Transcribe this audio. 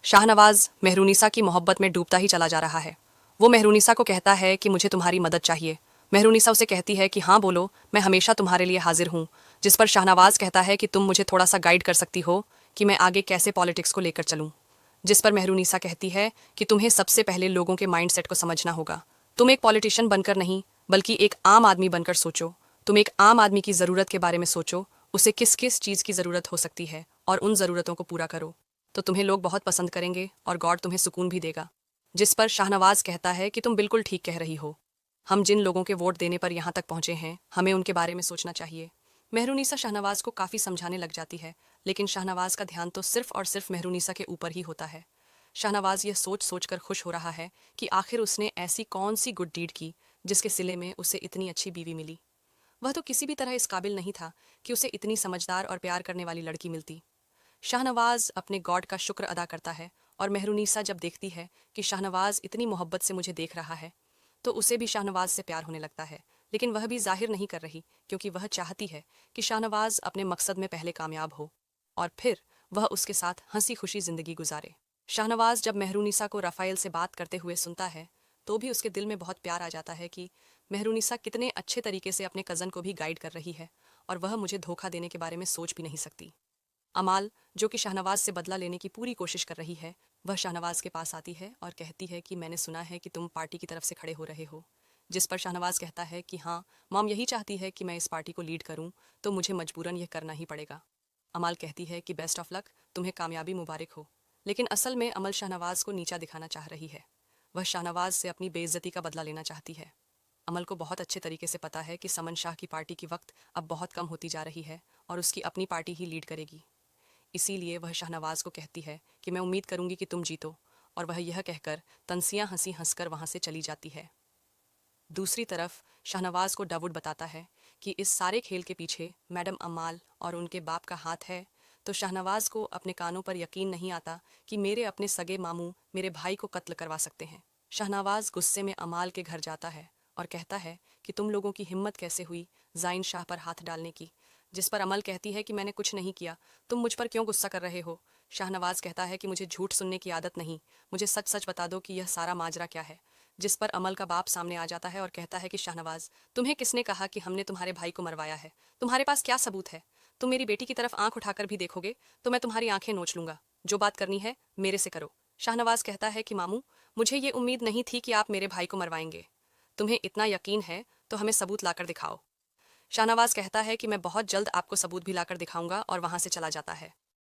शाहनवाज मेहरुनिसा की मोहब्बत में डूबता ही चला जा रहा है। वो मेहरुनिसा को कहता है कि मुझे तुम्हारी मदद चाहिए। मेहरुनिसा उसे कहती है कि हाँ बोलो, मैं हमेशा तुम्हारे लिए हाजिर हूँ। जिस पर शाहनवाज कहता है कि तुम मुझे थोड़ा सा गाइड कर सकती हो कि मैं आगे कैसे पॉलिटिक्स को लेकर चलूँ। जिस पर मेहरुनिसा कहती है कि तुम्हें सबसे पहले लोगों के माइंडसेट को समझना होगा। तुम एक पॉलिटिशियन बनकर नहीं, बल्कि एक आम आदमी बनकर सोचो। तुम एक आम आदमी की ज़रूरत के बारे में सोचो, उसे किस किस चीज़ की ज़रूरत हो सकती है और उन ज़रूरतों को पूरा करो, तो तुम्हें लोग बहुत पसंद करेंगे और गॉड तुम्हें सुकून भी देगा। जिस पर शाहनवाज कहता है कि तुम बिल्कुल ठीक कह रही हो। हम जिन लोगों के वोट देने पर यहाँ तक पहुँचे हैं, हमें उनके बारे में सोचना चाहिए। मेहरुनिसा शाहनवाज को काफ़ी समझाने लग जाती है, लेकिन शाहनवाज का ध्यान तो सिर्फ और सिर्फ मेहरुनिसा के ऊपर ही होता है। शाहनवाज यह सोच सोच कर खुश हो रहा है कि आखिर उसने ऐसी कौन सी गुड डीड की जिसके सिले में उसे इतनी अच्छी बीवी मिली। वह तो किसी भी तरह इस काबिल नहीं था कि उसे इतनी समझदार और प्यार करने वाली लड़की मिलती। शाहनवाज अपने गॉड का शुक्र अदा करता है, और मेहरुनिसा जब देखती है कि शाहनवाज इतनी मोहब्बत से मुझे देख रहा है, तो उसे भी शाहनवाज से प्यार होने लगता है। लेकिन वह भी जाहिर नहीं कर रही, क्योंकि वह चाहती है कि शाहनवाज अपने मकसद में पहले कामयाब हो और फिर वह उसके साथ हंसी खुशी जिंदगी गुजारे। शाहनवाज जब मेहरुनिसा को रफ़ाइल से बात करते हुए सुनता है, तो भी उसके दिल में बहुत प्यार आ जाता है कि मेहरुनिसा कितने अच्छे तरीके से अपने कज़न को भी गाइड कर रही है, और वह मुझे धोखा देने के बारे में सोच भी नहीं सकती। अमाल, जो कि शाहनवाज से बदला लेने की पूरी कोशिश कर रही है, वह शाहनवाज के पास आती है और कहती है कि मैंने सुना है कि तुम पार्टी की तरफ से खड़े हो रहे हो। जिस पर शाहनवाज कहता है कि हाँ, मॉम यही चाहती है कि मैं इस पार्टी को लीड करूं, तो मुझे मजबूरन यह करना ही पड़ेगा। अमाल कहती है कि बेस्ट ऑफ लक, तुम्हें कामयाबी मुबारक हो। लेकिन असल में अमल शाहनवाज को नीचा दिखाना चाह रही है। वह शाहनवाज से अपनी बेइज्जती का बदला लेना चाहती है। अमल को बहुत अच्छे तरीके से पता है कि समन शाह की पार्टी की वक्त अब बहुत कम होती जा रही है और उसकी अपनी पार्टी ही लीड करेगी। इसीलिए वह शाहनवाज को कहती है कि मैं उम्मीद करूंगी कि तुम जीतो, और वह यह कहकर तंसियां हंसी हंसकर वहां से चली जाती है। दूसरी तरफ शाहनवाज को डावुड बताता है कि इस सारे खेल के पीछे मैडम अम्माल और उनके बाप का हाथ है। तो शाहनवाज को अपने कानों पर यकीन नहीं आता कि मेरे अपने सगे मामू मेरे भाई को कत्ल करवा सकते हैं। शाहनवाज गुस्से में अमाल के घर जाता है और कहता है कि तुम लोगों की हिम्मत कैसे हुई जाइन शाह पर हाथ डालने की। जिस पर अमल कहती है कि मैंने कुछ नहीं किया, तुम मुझ पर क्यों गुस्सा कर रहे हो। शाहनवाज कहता है कि मुझे झूठ सुनने की आदत नहीं, मुझे सच सच बता दो कि यह सारा माजरा क्या है। जिस पर अमल का बाप सामने आ जाता है और कहता है कि शाहनवाज, तुम्हें किसने कहा कि हमने तुम्हारे भाई को मरवाया है? तुम्हारे पास क्या सबूत है? तुम मेरी बेटी की तरफ आंख उठाकर भी देखोगे तो मैं तुम्हारी आंखें नोच लूंगा। जो बात करनी है मेरे से करो। शाहनवाज कहता है कि मामू, मुझे ये उम्मीद नहीं थी कि आप मेरे भाई को मरवाएंगे। तुम्हें इतना यकीन है तो हमें सबूत लाकर दिखाओ। शाहनवाज कहता है कि मैं बहुत जल्द आपको सबूत भी लाकर दिखाऊंगा, और वहां से चला जाता है।